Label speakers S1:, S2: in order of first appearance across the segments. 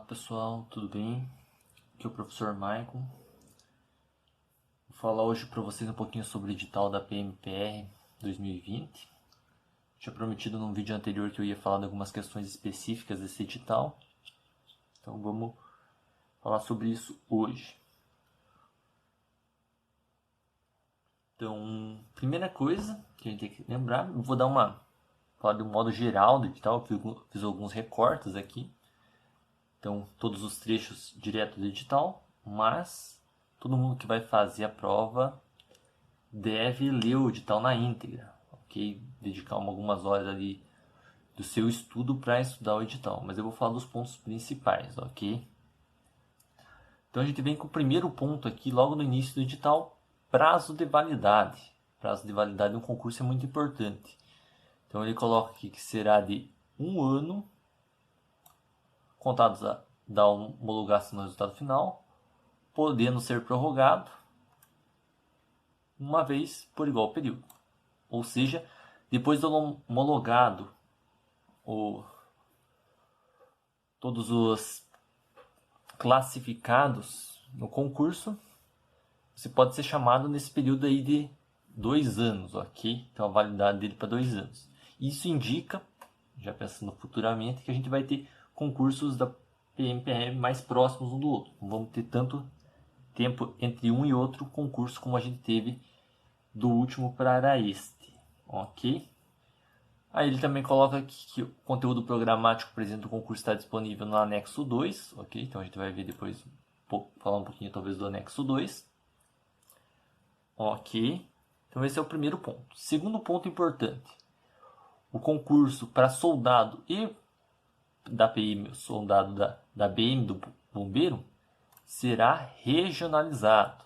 S1: Pessoal, tudo bem? Aqui é o professor Maicon. Vou falar hoje para vocês um pouquinho sobre o edital da PMPR 2020. Tinha prometido num vídeo anterior que eu ia falar de algumas questões específicas desse edital. Então vamos falar sobre isso hoje. Então, primeira coisa que a gente tem que lembrar, eu vou falar de um modo geral do edital, eu fiz alguns recortes aqui. Então, todos os trechos direto do edital, mas todo mundo que vai fazer a prova deve ler o edital na íntegra, ok? Dedicar algumas horas ali do seu estudo para estudar o edital, mas eu vou falar dos pontos principais, ok? Então a gente vem com o primeiro ponto aqui, logo no início do edital, prazo de validade. Prazo de validade de um concurso é muito importante. Então ele coloca aqui que será de 1 ano, contados da homologação do resultado final, podendo ser prorrogado uma vez por igual período. Ou seja, depois do homologado todos os classificados no concurso, você pode ser chamado nesse período aí de 2 anos, ok? Então a validade dele para 2 anos. Isso indica, já pensando futuramente, que a gente vai ter concursos da PMPR mais próximos um do outro. Não vamos ter tanto tempo entre um e outro concurso como a gente teve do último para este, ok? Aí ele também coloca aqui que o conteúdo programático presente do concurso está disponível no anexo 2, ok? Então a gente vai ver depois, falar um pouquinho talvez do anexo 2. Ok, então esse é o primeiro ponto. Segundo ponto importante, o concurso para soldado e da PM, soldado da BM, do bombeiro, será regionalizado,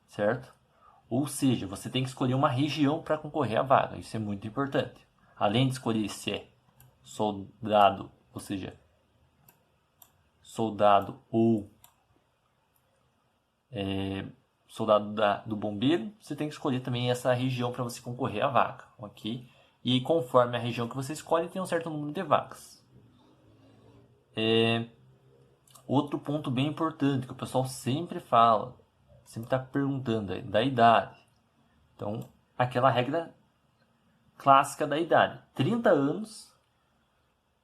S1: certo? Ou seja, você tem que escolher uma região para concorrer à vaga, isso é muito importante. Além de escolher se é soldado, ou seja, soldado ou soldado do bombeiro, você tem que escolher também essa região para você concorrer à vaga, ok? E conforme a região que você escolhe, tem um certo número de vagas. Outro ponto bem importante que o pessoal sempre fala, sempre está perguntando, da idade. Então, aquela regra clássica da idade, 30 anos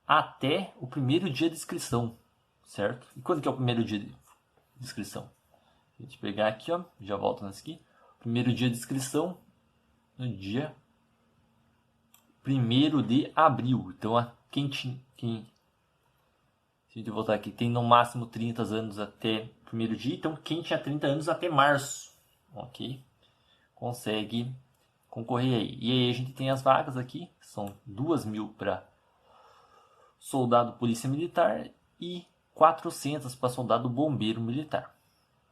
S1: até o primeiro dia de inscrição, certo? E quando que é o primeiro dia de inscrição? A gente pegar aqui, ó, já volto nessa aqui. Primeiro dia de inscrição no dia 1º de abril. Então, quem se a gente voltar aqui, tem no máximo 30 anos até o primeiro dia. Então, quem tinha 30 anos até março, ok? Consegue concorrer aí. E aí a gente tem as vagas aqui, são 2.000 para soldado polícia militar e 400 para soldado bombeiro militar,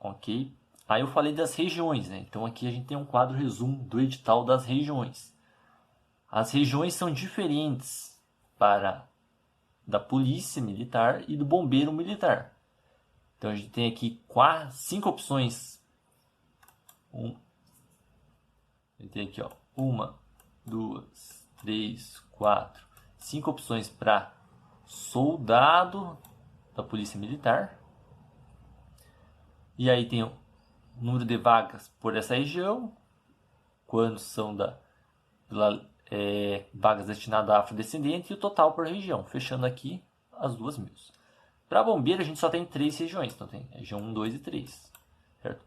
S1: ok? Aí eu falei das regiões, né? Então aqui a gente tem um quadro resumo do edital das regiões. As regiões são diferentes da polícia militar e do bombeiro militar. Então a gente tem aqui 5 opções. A gente tem aqui, ó, 1, 2, 3, 4, 5 opções para soldado da polícia militar. E aí tem o número de vagas por essa região, quantos são vagas destinadas a afrodescendente e o total por região, fechando aqui as 2.000. Para bombeiro a gente só tem 3 regiões, então tem região 1, 2 e 3, certo?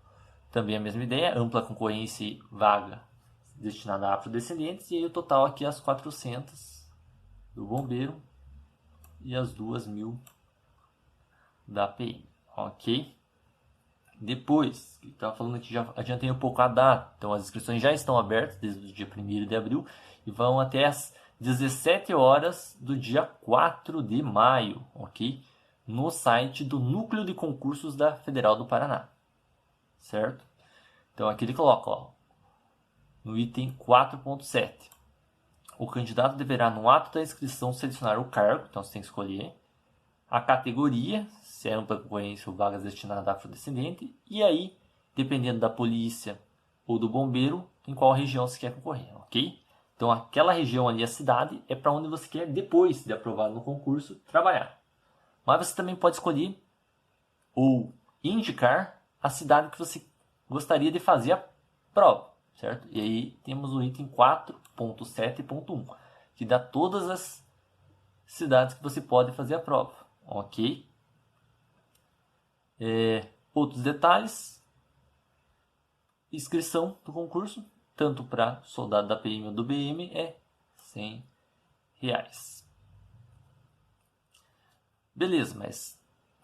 S1: Também a mesma ideia, ampla concorrência e vaga destinada a afrodescendentes, e aí o total aqui as 400 do bombeiro e as 2.000 da PM, ok? Depois, que estava falando aqui, já adiantei um pouco a data, então as inscrições já estão abertas desde o dia 1º de abril e vão até as 17 horas do dia 4 de maio, ok? No site do Núcleo de Concursos da Federal do Paraná, certo? Então aqui ele coloca, ó, no item 4.7, o candidato deverá no ato da inscrição selecionar o cargo, então você tem que escolher, a categoria, se é ampla concorrência ou vagas destinadas a afrodescendente, e aí, dependendo da polícia ou do bombeiro, em qual região você quer concorrer, ok? Então aquela região ali, a cidade, é para onde você quer, depois de aprovado no concurso, trabalhar, Mas você também pode escolher ou indicar a cidade que você gostaria de fazer a prova, certo? E aí temos o item 4.7.1, que dá todas as cidades que você pode fazer a prova, ok? Outros detalhes: inscrição do concurso, tanto para soldado da PM ou do BM, é R$100. Beleza, mas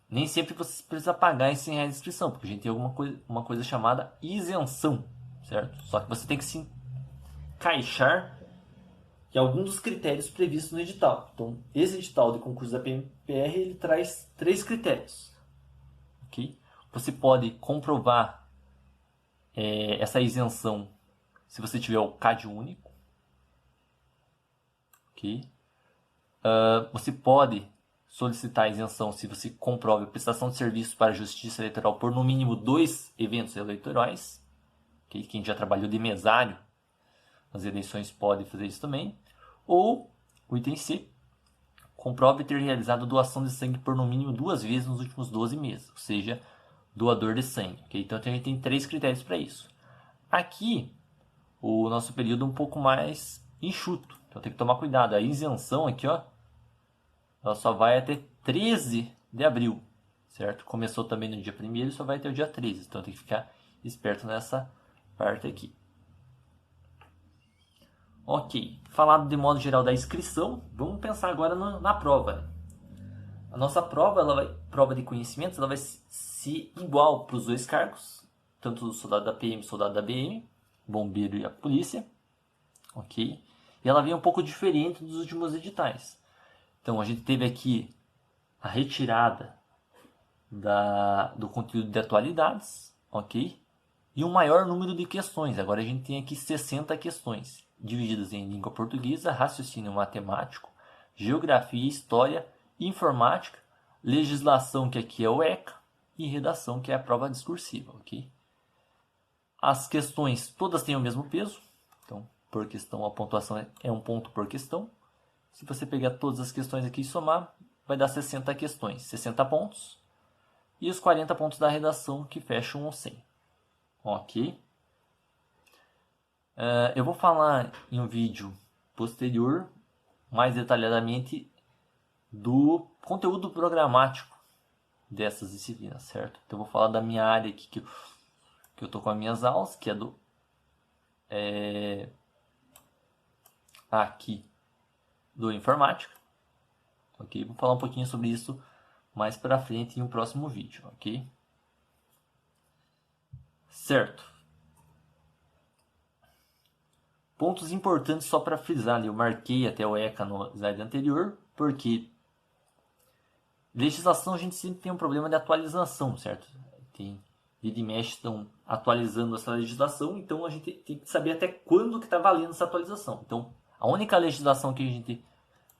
S1: nem sempre você precisa pagar esses R$100 de inscrição, porque a gente tem uma coisa chamada isenção, certo? Só que você tem que se encaixar em algum dos critérios previstos no edital. Então, esse edital de concurso da PMPR, ele traz 3 critérios. Okay? Você pode comprovar essa isenção se você tiver o CAD único. Okay? Você pode solicitar a isenção se você comprove a prestação de serviço para a Justiça Eleitoral por no mínimo 2 eventos eleitorais. Okay? Quem já trabalhou de mesário nas eleições pode fazer isso também. Ou, o item C, comprove ter realizado doação de sangue por no mínimo 2 vezes nos últimos 12 meses, ou seja, doador de sangue. Okay? Então a gente tem 3 critérios para isso. Aqui, o nosso período é um pouco mais enxuto, então tem que tomar cuidado. A isenção aqui, ó, ela só vai até 13 de abril, certo? Começou também no dia 1º e só vai até o dia 13, então tem que ficar esperto nessa parte aqui. Ok, falado de modo geral da inscrição, vamos pensar agora na prova. Né? A nossa prova, prova de conhecimentos, ela vai ser igual para os 2 cargos, tanto o soldado da PM e o soldado da BM, bombeiro e a polícia. Ok? E ela vem um pouco diferente dos últimos editais. Então a gente teve aqui a retirada do conteúdo de atualidades, ok? E um maior número de questões. Agora a gente tem aqui 60 questões, divididas em língua portuguesa, raciocínio matemático, geografia, história, informática, legislação, que aqui é o ECA, e redação, que é a prova discursiva, ok? As questões todas têm o mesmo peso, então por questão a pontuação é 1 ponto por questão. Se você pegar todas as questões aqui e somar, vai dar 60 questões, 60 pontos, e os 40 pontos da redação, que fecham o 100. Ok? Eu vou falar em um vídeo posterior, mais detalhadamente, do conteúdo programático dessas disciplinas, certo? Então eu vou falar da minha área aqui, que eu estou com as minhas aulas, que é aqui do informática, ok? Vou falar um pouquinho sobre isso mais para frente em um próximo vídeo, ok? Certo. Pontos importantes só para frisar ali, eu marquei até o ECA no slide anterior, porque legislação a gente sempre tem um problema de atualização, certo? Vira e mexe estão atualizando essa legislação, então a gente tem que saber até quando que está valendo essa atualização. Então, a única legislação que a gente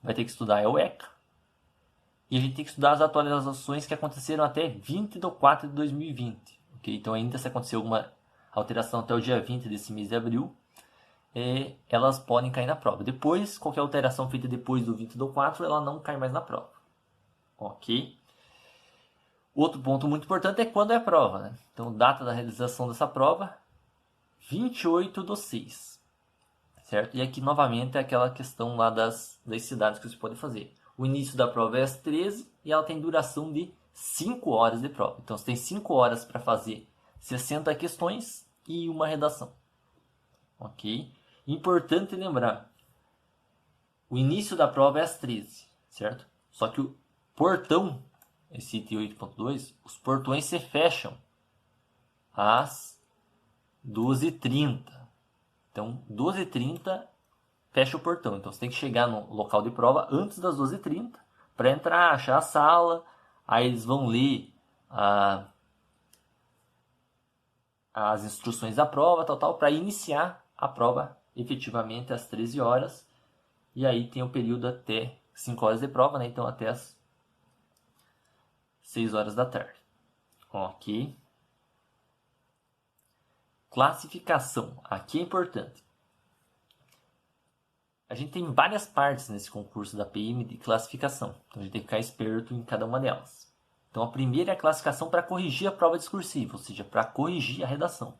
S1: vai ter que estudar é o ECA, e a gente tem que estudar as atualizações que aconteceram até 20 de 4 de 2020. Okay? Então, ainda se acontecer alguma alteração até o dia 20 desse mês de abril, elas podem cair na prova. Depois, qualquer alteração feita depois do 20 do 4, ela não cai mais na prova. Ok? Outro ponto muito importante é quando é a prova. Né? Então, data da realização dessa prova, 28/6. Certo? E aqui, novamente, é aquela questão lá das cidades que você pode fazer. O início da prova é às 13 e ela tem duração de 5 horas de prova. Então, você tem 5 horas para fazer 60 questões e uma redação. Ok? Importante lembrar, o início da prova é às 13, certo? Só que o portão, esse item 8.2, os portões se fecham às 12h30. Então, 12h30 fecha o portão. Então, você tem que chegar no local de prova antes das 12h30 para entrar, achar a sala. Aí eles vão ler as instruções da prova, tal, para iniciar a prova efetivamente às 13 horas. E aí tem o período até 5 horas de prova, né? Então até as 6 horas da tarde. Ok. Classificação. Aqui é importante. a gente tem várias partes nesse concurso da PM de classificação. Então a gente tem que ficar esperto em cada uma delas. Então a primeira é a classificação para corrigir a prova discursiva, ou seja, para corrigir a redação.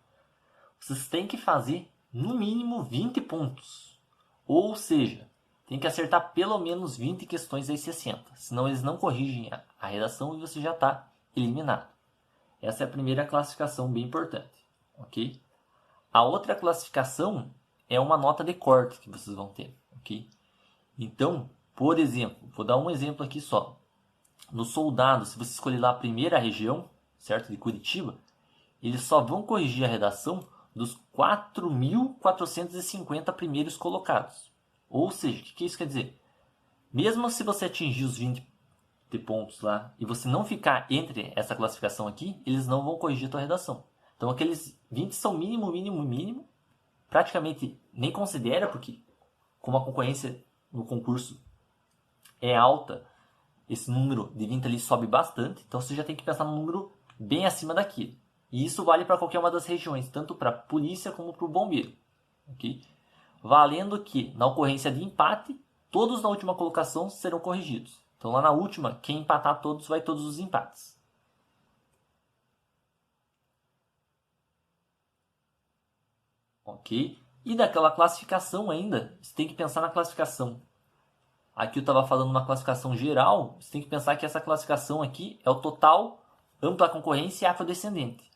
S1: Vocês têm que fazer no mínimo 20 pontos. Ou seja, tem que acertar pelo menos 20 questões das 60. Senão eles não corrigem a redação e você já está eliminado. Essa é a primeira classificação bem importante. Ok? A outra classificação é uma nota de corte que vocês vão ter. Ok? Então, por exemplo, vou dar um exemplo aqui só. No soldado, se você escolher lá a primeira região, certo, de Curitiba, eles só vão corrigir a redação dos 4.450 primeiros colocados. Ou seja, o que isso quer dizer? Mesmo se você atingir os 20 pontos lá e você não ficar entre essa classificação aqui, eles não vão corrigir a tua redação. Então aqueles 20 são mínimo, mínimo, mínimo. Praticamente nem considera, porque como a concorrência no concurso é alta, esse número de 20 ali sobe bastante. Então você já tem que pensar num número bem acima daquilo. E isso vale para qualquer uma das regiões, tanto para a polícia como para o bombeiro. Okay? Valendo que, na ocorrência de empate, todos na última colocação serão corrigidos. Então lá na última, quem empatar todos, vai todos os empates. Ok? E daquela classificação ainda, você tem que pensar na classificação. Aqui eu estava falando uma classificação geral, você tem que pensar que essa classificação aqui é o total, ampla concorrência e afrodescendente.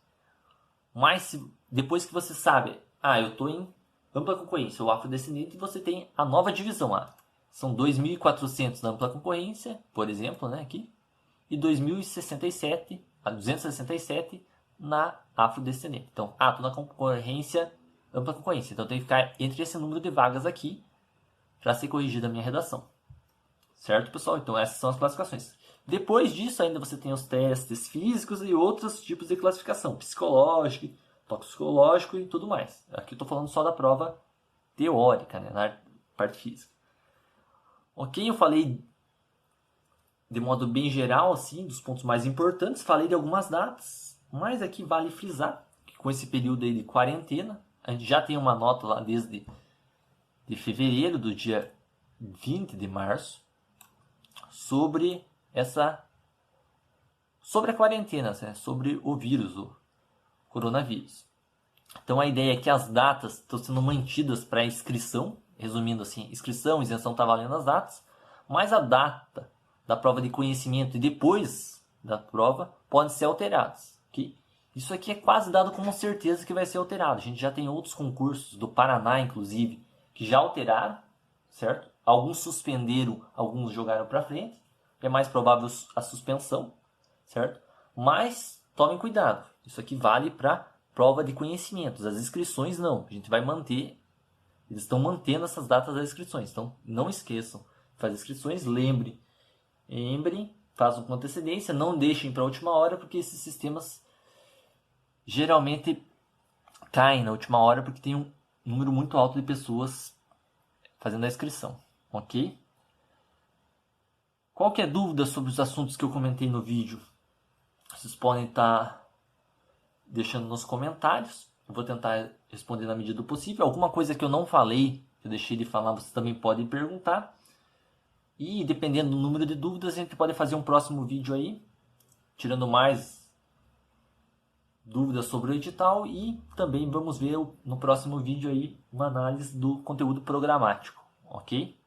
S1: Mas depois que você sabe, eu estou em ampla concorrência ou afrodescendente, você tem a nova divisão lá. São 2.400 na ampla concorrência, por exemplo, né, aqui, e 2.067, 267 na afrodescendente. Então, estou na concorrência, ampla concorrência. Então, tem que ficar entre esse número de vagas aqui para ser corrigida a minha redação. Certo, pessoal? Então, essas são as classificações. Depois disso, ainda você tem os testes físicos e outros tipos de classificação, psicológico, toxicológico e tudo mais. Aqui eu estou falando só da prova teórica, né, na parte física. Ok, eu falei de modo bem geral, assim, dos pontos mais importantes, falei de algumas datas, mas aqui vale frisar que com esse período aí de quarentena, a gente já tem uma nota lá desde de fevereiro, do dia 20 de março, sobre a quarentena, né? Sobre o vírus, o coronavírus. Então a ideia é que as datas estão sendo mantidas para inscrição, resumindo assim, inscrição, isenção está valendo as datas, mas a data da prova de conhecimento e depois da prova podem ser alteradas. Okay? Isso aqui é quase dado como certeza que vai ser alterado. A gente já tem outros concursos, do Paraná inclusive, que já alteraram, certo? Alguns suspenderam, alguns jogaram para frente. É mais provável a suspensão, certo? Mas tomem cuidado. Isso aqui vale para prova de conhecimentos. As inscrições não. A gente vai manter. Eles estão mantendo essas datas das inscrições. Então não esqueçam. Faz inscrições, lembrem, façam com antecedência, não deixem para a última hora, porque esses sistemas geralmente caem na última hora porque tem um número muito alto de pessoas fazendo a inscrição. Ok? Qualquer dúvida sobre os assuntos que eu comentei no vídeo, vocês podem estar deixando nos comentários. Eu vou tentar responder na medida do possível. Alguma coisa que eu não falei, que eu deixei de falar, vocês também podem perguntar. E dependendo do número de dúvidas, a gente pode fazer um próximo vídeo aí, tirando mais dúvidas sobre o edital. E também vamos ver no próximo vídeo aí uma análise do conteúdo programático. Ok?